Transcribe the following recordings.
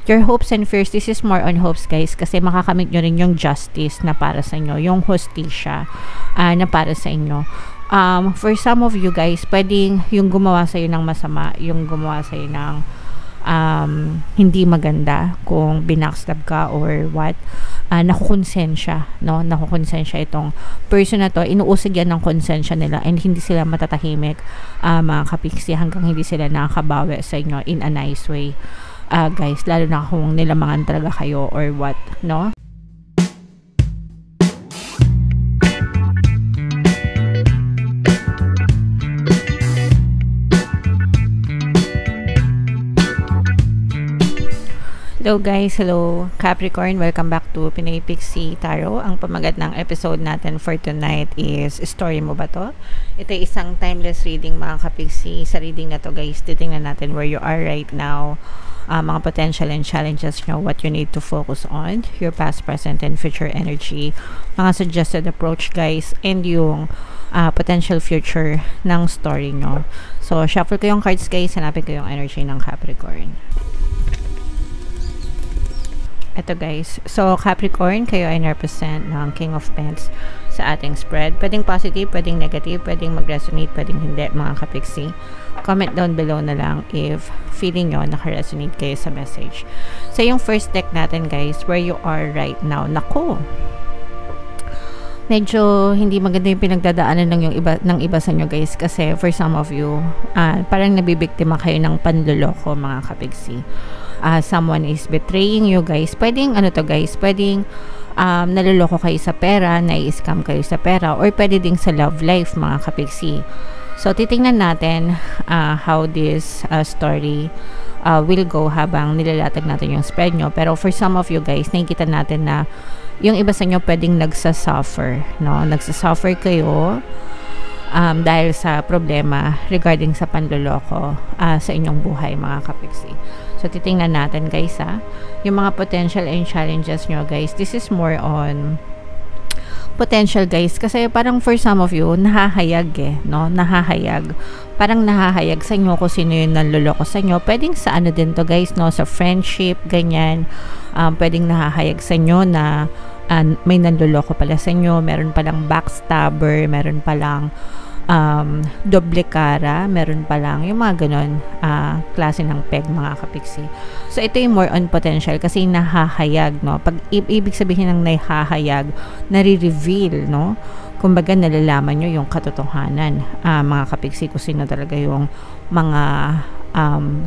Your hopes and fears, this is more on hopes guys, kasi makakamit nyo rin yung justice na para sa inyo, yung hustisya na para sa inyo. For some of you guys, pwedeng yung gumawa sa'yo ng masama, yung gumawa sa'yo ng hindi maganda, kung binackstab ka or what, nakukonsensya, no? Nakukonsensya itong person na to, inuusig yan ng konsensya nila and hindi sila matatahimik, mga kapiksi, hanggang hindi sila nakakabawi sa inyo in a nice way, guys, lalo na kung nilamangan talaga kayo or what, no? Hello guys, hello Capricorn, welcome back to Pinoy Pixie Tarot. Ang pamagat ng episode natin for tonight is Story Mo Ba To? Ito ay isang timeless reading mga kapixie. Sa reading na to guys, titingnan natin where you are right now, mga potential and challenges nyo, what you need to focus on, your past, present, and future energy, mga suggested approach guys, and yung potential future ng story nyo. So, shuffle ko yung cards guys, hanapin ko yung energy ng Capricorn. Ito guys, so Capricorn, kayo ay represent ng King of Pentacles sa ating spread. Pwedeng positive, pwedeng negative, pwedeng mag-resonate, pwedeng hindi mga kapiksi. Comment down below na lang if feeling nyo naka-resonate kayo sa message. So yung first deck natin guys, where you are right now. Naku! Medyo hindi maganda yung pinagdadaanan ng iba sa inyo guys, kasi for some of you, parang nabibiktima kayo ng panloloko mga kapiksi. Someone is betraying you guys. Pwedeng ano to guys, pwedeng naloloko kayo sa pera, nai-scam kayo sa pera, or pwede ding sa love life mga kapiksi. So titingnan natin how this story will go habang nilalatag natin yung spread nyo. Pero for some of you guys, nakikita natin na yung iba sa inyo pwedeng nagsasuffer, no? Nagsasuffer kayo dahil sa problema regarding sa panloloko sa inyong buhay mga kapiksi. So titingnan natin guys yung mga potential and challenges nyo guys. This is more on potential guys, kasi parang for some of you nahahayag no? Nahahayag, parang nahahayag sa inyo kung sino yung nanloloko sa inyo. Pwedeng sa ano din to guys, no? Sa friendship, ganyan. Pwedeng nahahayag sa inyo na may nanloloko pala sa inyo, meron palang backstabber, meron palang doble cara, meron palang yung mga ganon klase ng peg mga kapiksi. So ito yung more on potential kasi nahahayag, no? Pag ibig sabihin ng nahahayag, nare-reveal, no? Kumbaga nalalaman nyo yung katotohanan mga kapiksi, kung sino talaga yung mga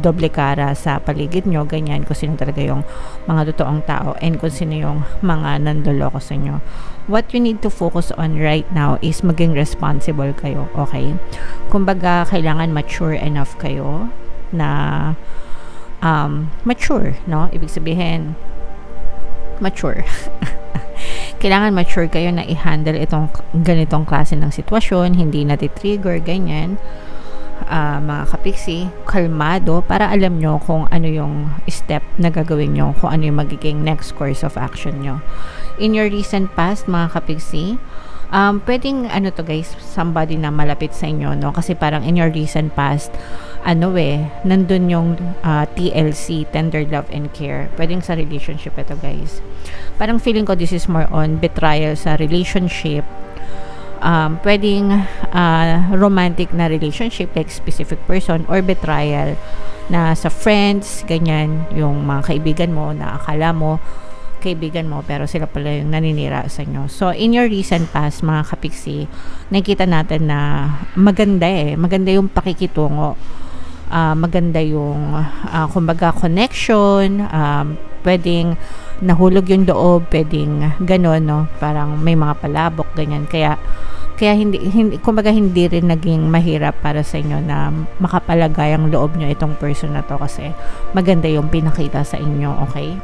doble cara sa paligid nyo, ganyan, kung sino talaga yung mga totoong tao and kung sino yung mga nandoloko sa inyo. What you need to focus on right now is maging responsible kayo, okay? Kumbaga kailangan mature enough kayo na mature, no? Ibig sabihin mature. Kailangan mature kayo na i-handle itong ganitong klase ng sitwasyon, hindi nati-trigger, ganyan. Mga kapiksi, kalmado para alam nyo kung ano yung step na gagawin nyo, kung ano yung magiging next course of action nyo. In your recent past, mga kapiksi, pwedeng ano to guys, somebody na malapit sa inyo, no? Kasi parang in your recent past, nandun yung TLC, tender love and care. Pwedeng sa relationship ito guys. Parang feeling ko this is more on betrayal sa relationship. Pwedeng romantic na relationship like specific person, or betrayal na sa friends, ganyan, yung mga kaibigan mo na akala mo kaibigan mo pero sila pala yung naninira sa inyo. So in your recent past mga kapiksi, nakikita natin na maganda yung pakikitungo, maganda yung kumbaga connection, pwedeng nahulog yung loob, pwedeng ganon, no? Parang may mga palabok, ganyan. Kaya hindi kumbaga hindi rin naging mahirap para sa inyo na makapalagay ang loob nyo itong person na to kasi maganda yung pinakita sa inyo, okay?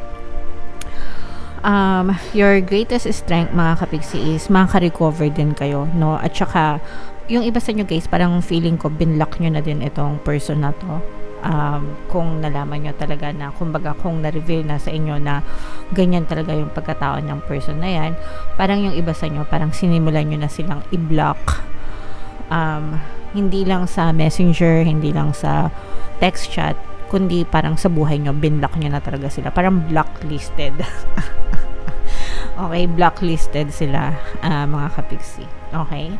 Your greatest strength mga kapiksi is makaka-recover din kayo, no? At saka yung iba sa inyo guys, parang feeling ko binlock nyo na din itong person na to. Kung nalaman nyo talaga na, kumbaga kung na-reveal na sa inyo na ganyan talaga yung pagkatao ng person na yan, parang yung iba sa inyo parang sinimulan nyo na silang i-block, hindi lang sa messenger, hindi lang sa text chat, kundi parang sa buhay nyo, binlock nyo na talaga sila. Parang blacklisted. Okay, blacklisted sila, mga kapiksi. Okay?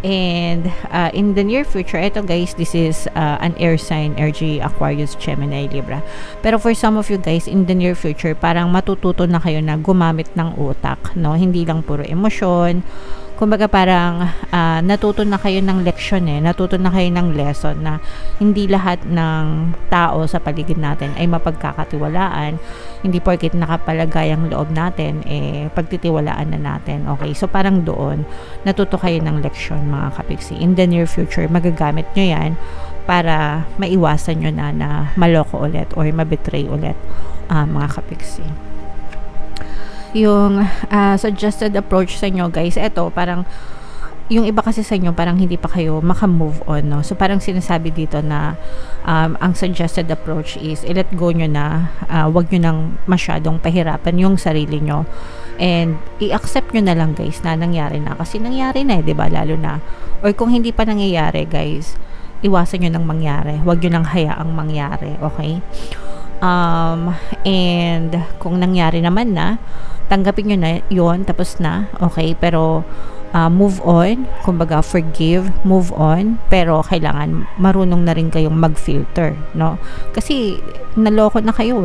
And in the near future, ito guys, this is an air sign, RG, Aquarius, Gemini, Libra. Pero for some of you guys, in the near future, parang matututo na kayo na gumamit ng utak, no? Hindi lang puro emosyon. Kumbaga parang natuto na kayo ng leksyon natuto na kayo ng lesson na hindi lahat ng tao sa paligid natin ay mapagkakatiwalaan. Hindi porket nakapalagay ang loob natin, pagtitiwalaan na natin. Okay, so parang doon, natuto kayo ng leksyon, mga kapiksi. In the near future, magagamit nyo yan para maiwasan nyo na maloko ulit or mabetray ulit, mga kapiksi. Yung suggested approach sa inyo guys, eto parang yung iba kasi sa inyo parang hindi pa kayo maka-move on, no? So parang sinasabi dito na ang suggested approach is i-let go nyo na, wag nyo nang masyadong pahirapan yung sarili nyo, and i-accept nyo na lang guys na nangyari na, kasi nangyari na, 'di ba? Lalo na, or kung hindi pa nangyayari guys, iwasan nyo nang mangyari, wag nyo nang hayaang mangyari. Okay? And kung nangyari naman na, tanggapin nyo na yun, tapos na, okay, pero move on, kumbaga forgive, move on, pero kailangan marunong na rin kayong mag-filter, no? Kasi naloko na kayo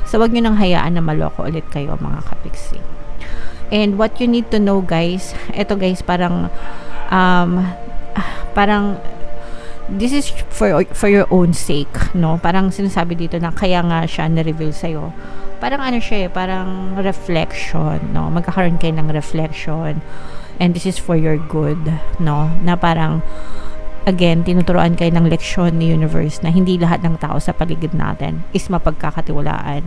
so wag nyo nang hayaan na maloko ulit kayo, mga kapiksi. And what you need to know guys, eto guys, parang this is for your own sake, no? Parang sinasabi dito na kaya nga siya na-reveal sa'yo. Parang ano siya parang reflection, no? Magkakaroon kayo ng reflection, and this is for your good, no? Na parang, again, tinuturuan kayo ng leksyon ni universe na hindi lahat ng tao sa paligid natin is mapagkakatiwalaan,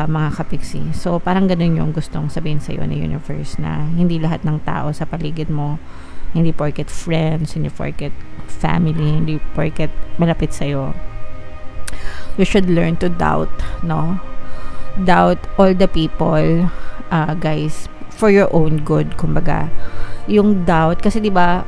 mga kapiksi. So, parang ganun yung gustong sabihin sa'yo ni universe, na hindi lahat ng tao sa paligid mo, hindi porket friends, hindi porket family, hindi porket malapit sa'yo. You should learn to doubt, no? Doubt all the people, guys, for your own good. Kumbaga, yung doubt, kasi diba,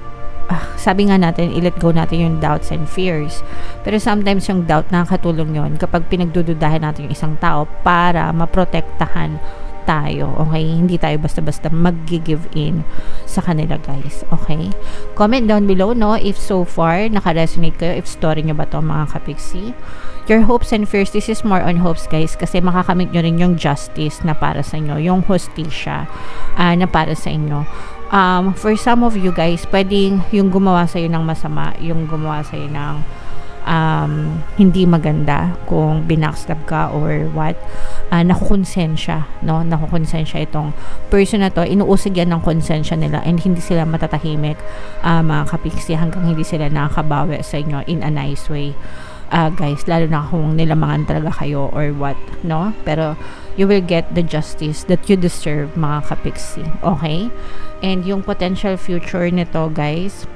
sabi nga natin, i-let go natin yung doubts and fears. Pero sometimes yung doubt, nakakatulong yon kapag pinagdududahan natin yung isang tao para maprotektahan tayo, okay? Hindi tayo basta-basta mag-give in sa kanila, guys, okay? Comment down below, no, if so far naka-resonate kayo, if story nyo ba to, mga kapiksi. Your hopes and fears, this is more on hopes, guys, kasi makakamit nyo rin yung justice na para sa inyo, yung hustisya na para sa inyo. For some of you guys, pwedeng yung gumawa sa'yo ng masama, yung gumawa sa'yo ng hindi maganda, kung binackstab ka or what, nakukonsensya, no? Nakukonsensya itong person na to, inuusig yan ng konsensya nila, and hindi sila matatahimik, mga kapiksi, hanggang hindi sila nakakabawi sa inyo in a nice way, guys, lalo na kung nilamangan talaga kayo or what, no? Pero you will get the justice that you deserve, mga kapiksi, okay? And yung potential future nito, guys,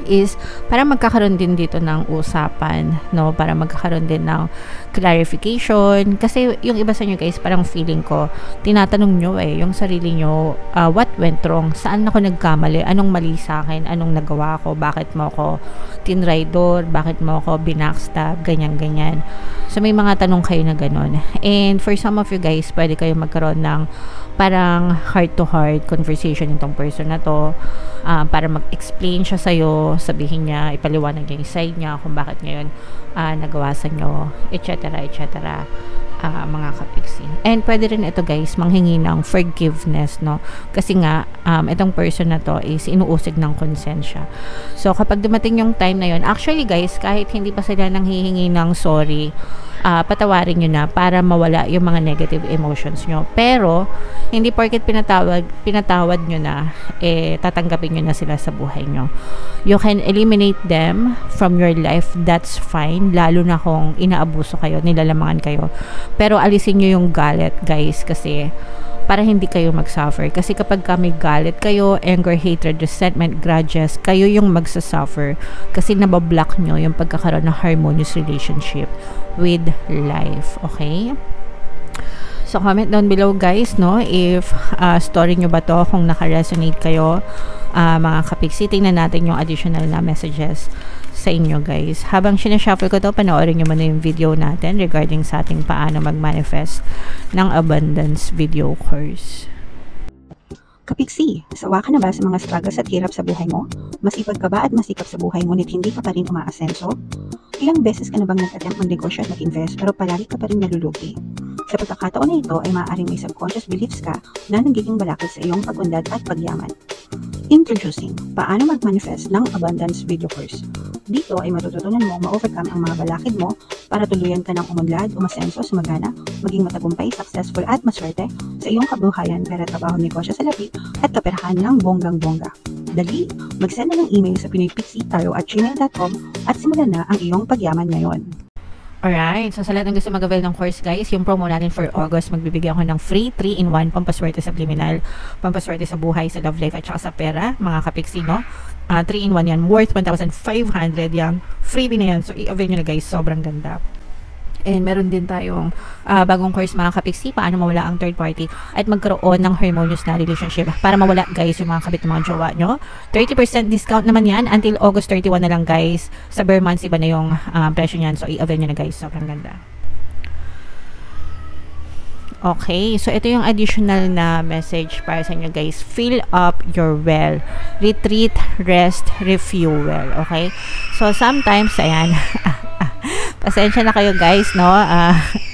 is para magkakaroon din dito ng usapan, no? Para magkakaroon din ng clarification, kasi yung iba sa inyo, guys, parang feeling ko tinatanong nyo yung sarili nyo, what went wrong, saan ako nagkamali, anong mali sa akin, anong nagawa ko, bakit mo ako tinraidor, bakit mo ako binackstab, ganyan. So may mga tanong kayo na ganon, and for some of you guys, pwede kayo magkaroon ng parang heart to heart conversation itong person na to, para mag-explain siya sa'yo, sabihin niya, ipaliwanag niya yung side niya kung bakit ngayon nagawa sa inyo, etc, mga kapiksi. And pwede rin ito, guys, manghingi ng forgiveness, no? Kasi nga, itong person na to is inuusig ng konsensya. So kapag dumating yung time na yun, actually, guys, kahit hindi pa sila nanghihingi ng sorry, patawarin nyo na para mawala yung mga negative emotions nyo. Pero hindi porket pinatawad nyo na, tatanggapin nyo na sila sa buhay nyo. You can eliminate them from your life, that's fine, lalo na kung inaabuso kayo, nilalamangan kayo. Pero alisin nyo yung galit, guys, kasi para hindi kayo mag-suffer. Kasi kapag may galit kayo, anger, hatred, resentment, grudges, kayo yung magsasuffer kasi nabablock nyo yung pagkakaroon ng harmonious relationship with life, okay? So comment down below, guys, no, if story nyo ba to, kung naka-resonate kayo, mga kapiksi. Tingnan natin yung additional na messages sa inyo guys. Habang sinashuffle ko to, panoorin nyo muna yung video natin regarding sa ating paano mag-manifest ng abundance video course. Kapiksi, sawa ka na ba sa mga struggles at hirap sa buhay mo? Masipag ka ba at masikap sa buhay ngunit hindi ka pa rin umaasenso? Ilang beses ka na bang nag-attempt mag-negosyo at mag-invest pero palagi ka pa rin nalulugi? Sa pagkakataon na ito ay maaaring may subconscious beliefs ka na nagiging balakid sa iyong pag-unlad at pagyaman. Introducing, paano mag-manifest ng abundance video course. Dito ay matututunan mo ma-overcome ang mga balakid mo para tuluyan ka ng umunlad, umasenso, sumagana, maging matagumpay, successful at maswerte sa iyong kabuhayan, pera, trabaho, negosyo sa lapi at kaperahan ng bonggang-bongga. Dali, mag-send na ng email sa pinoypixie@gmail.com at simulan na ang iyong pagyaman ngayon. Alright, so sa lahat ng gusto mag-avail ng course guys, yung promo natin for August, magbibigay ako ng free 3-in-1 pampaswerte sa subliminal, pampaswerte sa buhay, sa love life at saka sa pera, mga kapiksi, no? 3-in-1 yan, worth 1,500 yung freebie na yan. So i-avail nyo na guys, sobrang ganda. And meron din tayong bagong course mga kapiksi, paano mawala ang third party at magkaroon ng harmonious na relationship. Para mawala guys yung mga kabit ng mga jowa nyo. 30% discount naman yan until August 31 na lang guys. Sa bare months iba na yung presyo nyan. So i-avail nyo na guys, sobrang ganda. Okay, so ito yung additional na message para sa inyo guys. Fill up your well. Retreat, rest, refuel. Okay? So sometimes, ayan, pasensya na kayo guys, no?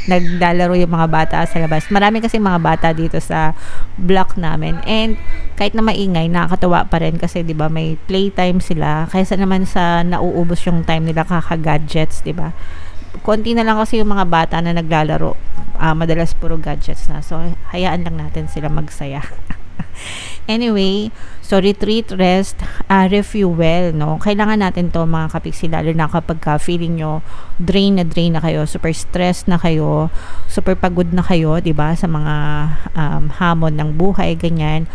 Naglalaro yung mga bata sa labas. Marami kasi mga bata dito sa block namin. And kahit na maingay, nakakatawa pa rin kasi 'di ba may playtime sila. Kaysa naman sa nauubos yung time nila kaka-gadgets, 'di ba? Konti na lang kasi yung mga bata na naglalaro. Madalas puro gadgets na. So hayaan lang natin sila magsaya. Anyway, so retreat, rest, refuel, no? Kailangan natin to mga kapiksi, lalo na kapag feeling nyo drain na kayo, super stressed na kayo, super pagod na kayo, 'di ba? Sa mga hamon ng buhay, ganyan.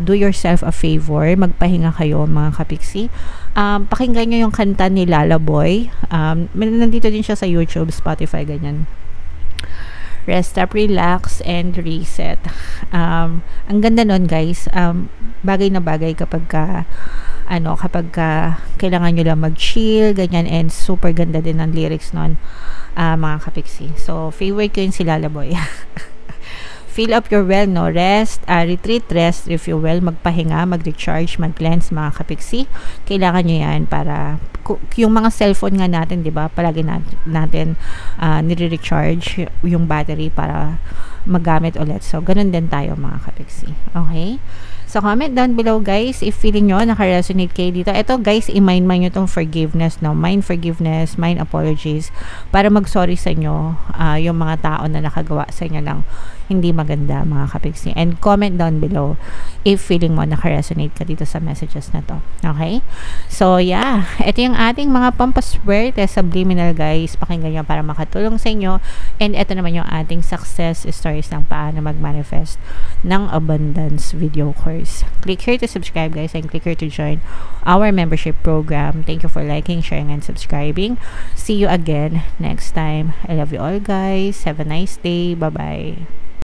Do yourself a favor, magpahinga kayo mga kapiksi. Pakinggan nyo yung kanta ni Lalaboy. Nandito din siya sa YouTube, Spotify, ganyan. Rest up, relax, and reset. Ang ganda nun guys, bagay na bagay kapag kailangan nyo lang mag-chill, ganyan, and super ganda din ang lyrics nun, mga kapiksi. So, favorite ko yun si Lalaboy. Fill up your well, no? Rest, retreat, rest, refuel, magpahinga, mag-recharge, mag-cleanse, mga kapiksi. Kailangan nyo yan para, yung mga cellphone nga natin, di ba, palagi natin nire-recharge yung battery para magamit ulit. So, ganun din tayo, mga kapiksi. Okay? So, comment down below, guys, if feeling nyo naka-resonate kayo dito. Ito, guys, i-mind nyo itong forgiveness, no? Mind forgiveness, mind apologies, para mag-sorry sa inyo yung mga tao na nakagawa sa inyo ng hindi maganda, mga kapiksi. And comment down below if feeling mo naka-resonate ka dito sa messages na to. Okay? So, yeah. Ito yung ating mga pampaswerte subliminal, guys. Pakinggan nyo para makatulong sa inyo. And ito naman yung ating success stories ng paano mag-manifest ng abundance video course. Click here to subscribe, guys, and click here to join our membership program. Thank you for liking, sharing, and subscribing. See you again next time. I love you all, guys. Have a nice day. Bye-bye.